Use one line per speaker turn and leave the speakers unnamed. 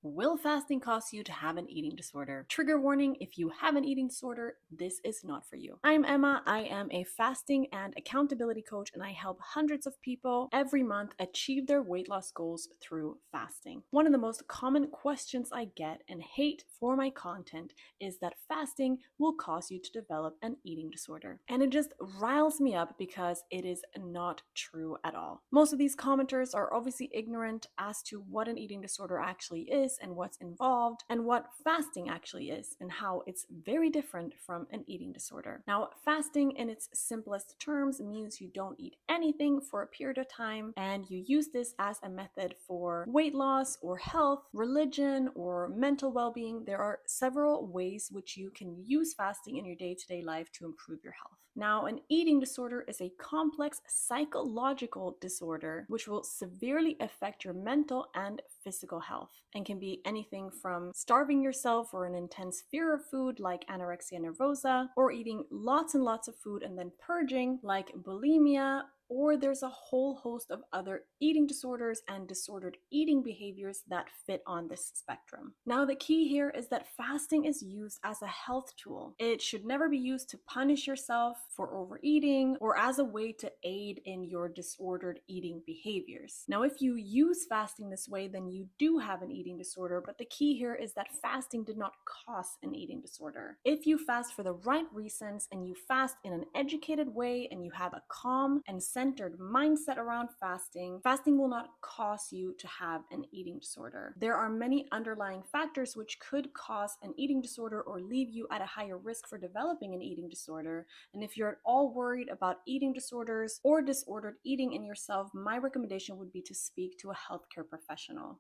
Will fasting cause you to have an eating disorder? Trigger warning, if you have an eating disorder, this is not for you. I'm Emma. I am a fasting and accountability coach, and I help hundreds of people every month achieve their weight loss goals through fasting. One of the most common questions I get and hate for my content is that fasting will cause you to develop an eating disorder. And it just riles me up because it is not true at all. Most of these commenters are obviously ignorant as to what an eating disorder actually is and what's involved, and what fasting actually is, and how it's very different from an eating disorder. Now, fasting in its simplest terms means you don't eat anything for a period of time, and you use this as a method for weight loss or health, religion, or mental well-being. There are several ways which you can use fasting in your day-to-day life to improve your health. Now, an eating disorder is a complex psychological disorder which will severely affect your mental and physical health, and can be anything from starving yourself or an intense fear of food like anorexia nervosa, or eating lots and lots of food and then purging like bulimia, or there's a whole host of other eating disorders and disordered eating behaviors that fit on this spectrum. Now, the key here is that fasting is used as a health tool. It should never be used to punish yourself for overeating or as a way to aid in your disordered eating behaviors. Now, if you use fasting this way, then you do have an eating disorder, but the key here is that fasting did not cause an eating disorder. If you fast for the right reasons and you fast in an educated way and you have a calm and centered mindset around fasting, fasting will not cause you to have an eating disorder. There are many underlying factors which could cause an eating disorder or leave you at a higher risk for developing an eating disorder. And if you're at all worried about eating disorders or disordered eating in yourself, my recommendation would be to speak to a healthcare professional.